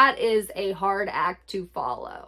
that is a hard act to follow.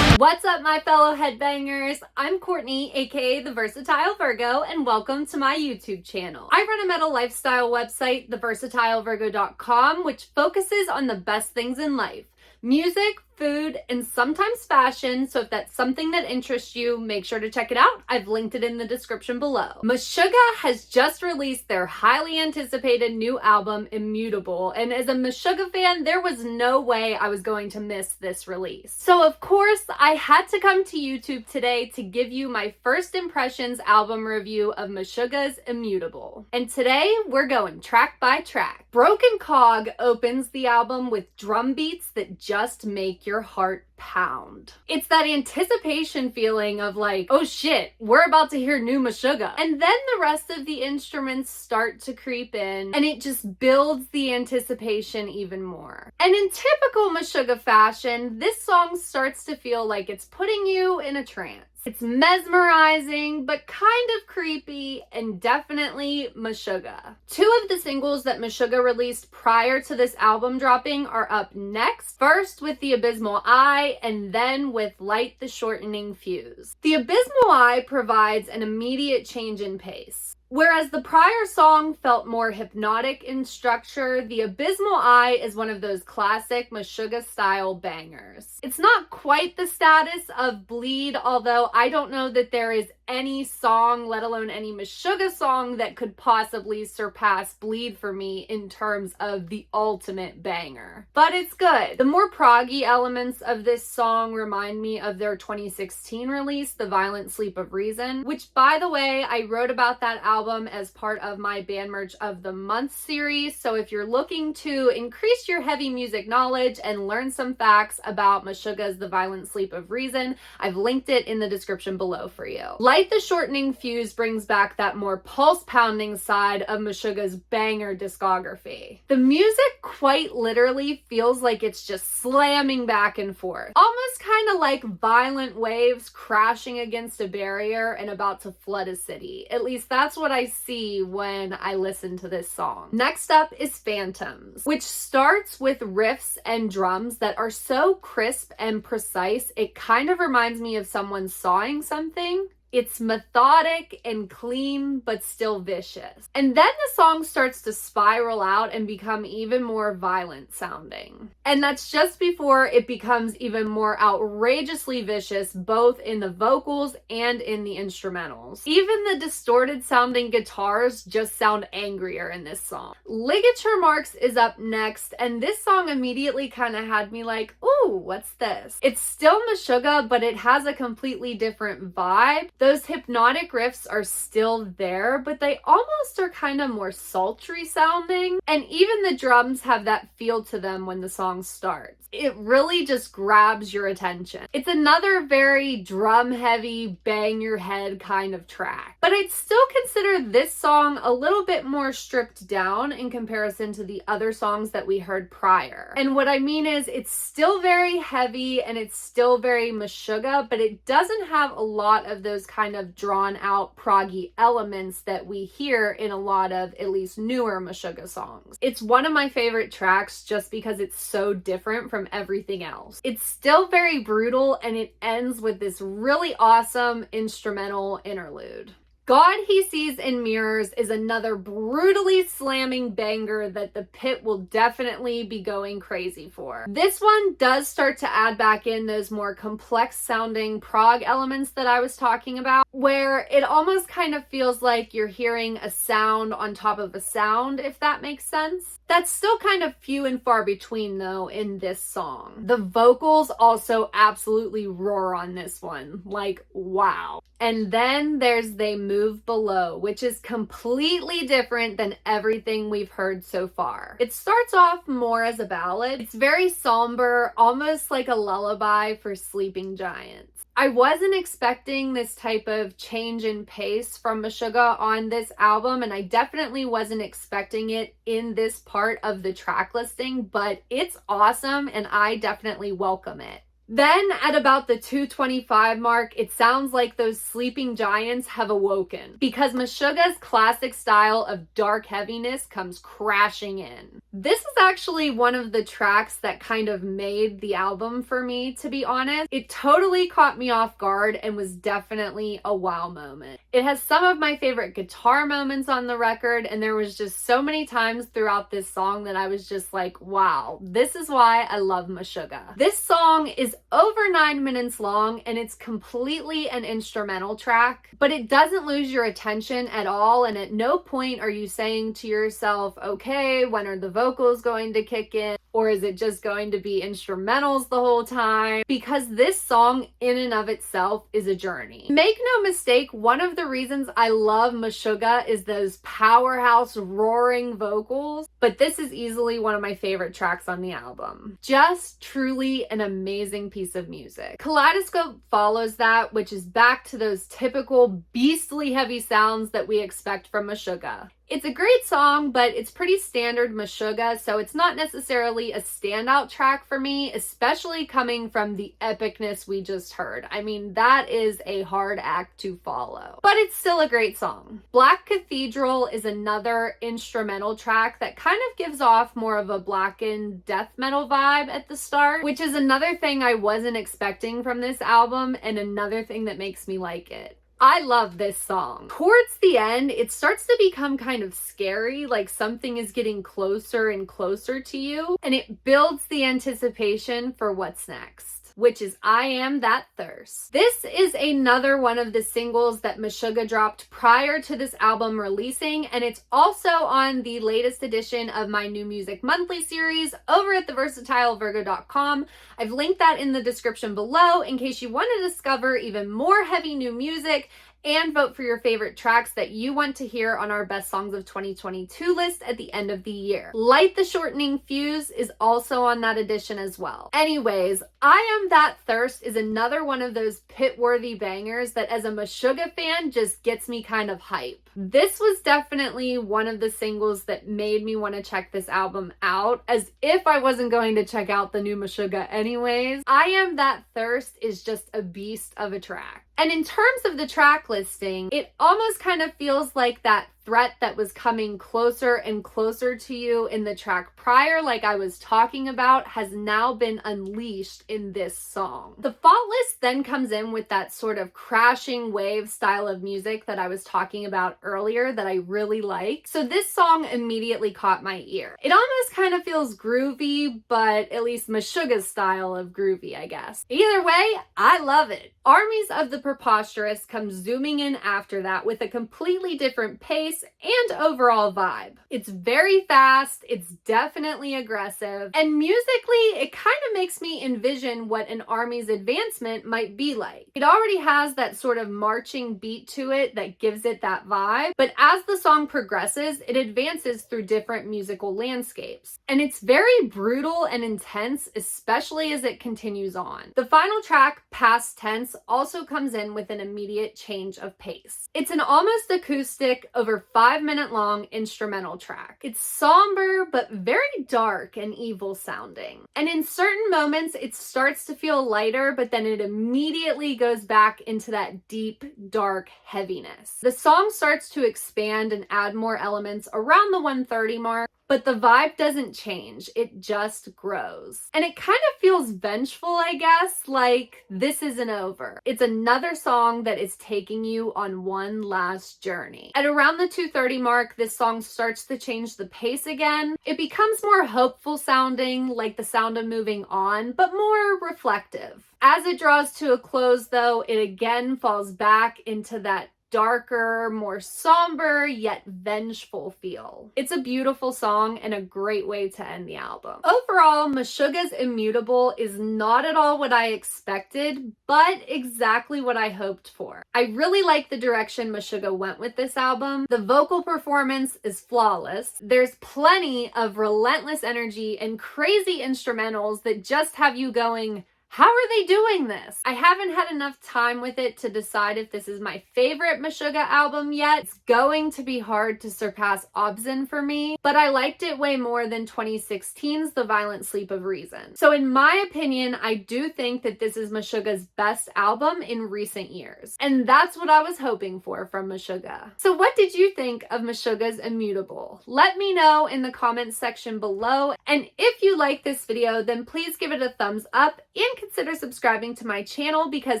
What's up, my fellow headbangers? I'm Courtney, aka the Versatile Virgo, and welcome to my YouTube channel. I run a metal lifestyle website, theversatilevirgo.com, which focuses on the best things in life: music, food, and sometimes fashion. So if that's something that interests you, make sure to check it out. I've linked it in the description below. Meshuggah has just released their highly anticipated new album, Immutable, and as a Meshuggah fan, there was no way I was going to miss this release. So of course, I had to come to YouTube today to give you my first impressions album review of Meshuggah's Immutable. And today, we're going track by track. Broken Cog opens the album with drum beats that just make your heart pound. It's that anticipation feeling of like, oh shit, we're about to hear new Meshuggah. And then the rest of the instruments start to creep in, and it just builds the anticipation even more. And in typical Meshuggah fashion, this song starts to feel like it's putting you in a trance. It's mesmerizing, but kind of creepy, and definitely Meshuggah. Two of the singles that Meshuggah released prior to this album dropping are up next. First with the Abysmal Eye, and then with Light the Shortening Fuse. The Abysmal Eye provides an immediate change in pace. Whereas the prior song felt more hypnotic in structure, the Abysmal Eye is one of those classic Meshuggah style bangers. It's not quite the status of Bleed, although I don't know that there is any song, let alone any Meshuggah song, that could possibly surpass Bleed for me in terms of the ultimate banger. But it's good. The more proggy elements of this song remind me of their 2016 release, The Violent Sleep of Reason, which, by the way, I wrote about that album as part of my Band Merch of the Month series. So if you're looking to increase your heavy music knowledge and learn some facts about Meshuggah's The Violent Sleep of Reason, I've linked it in the description below for you. Light the Shortening Fuse brings back that more pulse-pounding side of Meshuggah's banger discography. The music quite literally feels like it's just slamming back and forth, almost kind of like violent waves crashing against a barrier and about to flood a city. At least that's what I see when I listen to this song. Next up is Phantoms, which starts with riffs and drums that are so crisp and precise, it kind of reminds me of someone sawing something. It's methodic and clean, but still vicious. And then the song starts to spiral out and become even more violent sounding. And that's just before it becomes even more outrageously vicious, both in the vocals and in the instrumentals. Even the distorted sounding guitars just sound angrier in this song. Ligature Marks is up next, and this song immediately kind of had me like, ooh, what's this? It's still Meshuggah, but it has a completely different vibe. Those hypnotic riffs are still there, but they almost are kind of more sultry sounding. And even the drums have that feel to them when the song starts. It really just grabs your attention. It's another very drum heavy, bang your head kind of track. But I'd still consider this song a little bit more stripped down in comparison to the other songs that we heard prior. And what I mean is it's still very heavy and it's still very Meshuggah, but it doesn't have a lot of those kind of drawn out proggy elements that we hear in a lot of at least newer Meshuggah songs. It's one of my favorite tracks just because it's so different from everything else. It's still very brutal, and it ends with this really awesome instrumental interlude. God He Sees in Mirrors is another brutally slamming banger that the pit will definitely be going crazy for. This one does start to add back in those more complex sounding prog elements that I was talking about, where it almost kind of feels like you're hearing a sound on top of a sound, if that makes sense. That's still kind of few and far between though in this song. The vocals also absolutely roar on this one. Like, wow. And then there's They Move Below, which is completely different than everything we've heard so far. It starts off more as a ballad. It's very somber, almost like a lullaby for sleeping giants. I wasn't expecting this type of change in pace from Meshuggah on this album, and I definitely wasn't expecting it in this part of the track listing, but it's awesome and I definitely welcome it. Then at about the 2:25 mark, it sounds like those sleeping giants have awoken because Meshuggah's classic style of dark heaviness comes crashing in. This is actually one of the tracks that kind of made the album for me, to be honest. It totally caught me off guard and was definitely a wow moment. It has some of my favorite guitar moments on the record, and there was just so many times throughout this song that I was just like, wow, this is why I love Meshuggah. This song is over 9 minutes long and it's completely an instrumental track, but it doesn't lose your attention at all, and at no point are you saying to yourself, okay, when are the vocals going to kick in? Or is it just going to be instrumentals the whole time? Because this song in and of itself is a journey. Make no mistake, one of the reasons I love Meshuggah is those powerhouse roaring vocals, but this is easily one of my favorite tracks on the album. Just truly an amazing piece of music. Kaleidoscope follows that, which is back to those typical beastly heavy sounds that we expect from Meshuggah. It's a great song, but it's pretty standard Meshuggah, so it's not necessarily a standout track for me, especially coming from the epicness we just heard. I mean, that is a hard act to follow, but it's still a great song. Black Cathedral is another instrumental track that kind of gives off more of a blackened death metal vibe at the start, which is another thing I wasn't expecting from this album and another thing that makes me like it. I love this song. Towards the end, it starts to become kind of scary, like something is getting closer and closer to you, and it builds the anticipation for what's next, which is I Am That Thirst. This is another one of the singles that Meshuggah dropped prior to this album releasing, and it's also on the latest edition of my New Music Monthly series over at theversatilevirgo.com. I've linked that in the description below in case you want to discover even more heavy new music and vote for your favorite tracks that you want to hear on our Best Songs of 2022 list at the end of the year. Light the Shortening Fuse is also on that edition as well. Anyways, I Am That Thirst is another one of those pit-worthy bangers that as a Meshuggah fan just gets me kind of hype. This was definitely one of the singles that made me want to check this album out, as if I wasn't going to check out the new Meshuggah anyways. I Am That Thirst is just a beast of a track. And in terms of the track listing, it almost kind of feels like that threat that was coming closer and closer to you in the track prior, like I was talking about, has now been unleashed in this song. The fault list then comes in with that sort of crashing wave style of music that I was talking about earlier that I really like. So this song immediately caught my ear. It almost kind of feels groovy, but at least Meshuggah's style of groovy, I guess. Either way, I love it. Armies of the Preposterous comes zooming in after that with a completely different pace and overall vibe. It's very fast, it's definitely aggressive, and musically, it kind of makes me envision what an Army's advancement might be like. It already has that sort of marching beat to it that gives it that vibe, but as the song progresses, it advances through different musical landscapes. And it's very brutal and intense, especially as it continues on. The final track, Past Tense, also comes in with an immediate change of pace. It's an almost acoustic, over 5-minute long instrumental track. It's somber, but very dark and evil sounding. And in certain moments, it starts to feel lighter, but then it immediately goes back into that deep, dark heaviness. The song starts to expand and add more elements around the 1:30 mark, but the vibe doesn't change, it just grows. And it kind of feels vengeful, I guess, like this isn't over. It's another song that is taking you on one last journey. At around the 2:30 mark, this song starts to change the pace again. It becomes more hopeful sounding, like the sound of moving on, but more reflective. As it draws to a close though, it again falls back into that darker, more somber, yet vengeful feel. It's a beautiful song and a great way to end the album. Overall, Meshuggah's Immutable is not at all what I expected, but exactly what I hoped for. I really like the direction Meshuggah went with this album. The vocal performance is flawless. There's plenty of relentless energy and crazy instrumentals that just have you going, How are they doing this? I haven't had enough time with it to decide if this is my favorite Meshuggah album yet. It's going to be hard to surpass Obscene for me, but I liked it way more than 2016's The Violent Sleep of Reason. So in my opinion, I do think that this is Meshuggah's best album in recent years. And that's what I was hoping for from Meshuggah. So what did you think of Meshuggah's Immutable? Let me know in the comments section below. And if you like this video, then please give it a thumbs up and consider subscribing to my channel because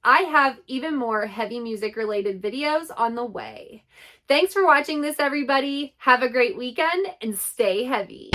I have even more heavy music related videos on the way. Thanks for watching this, everybody. Have a great weekend and stay heavy.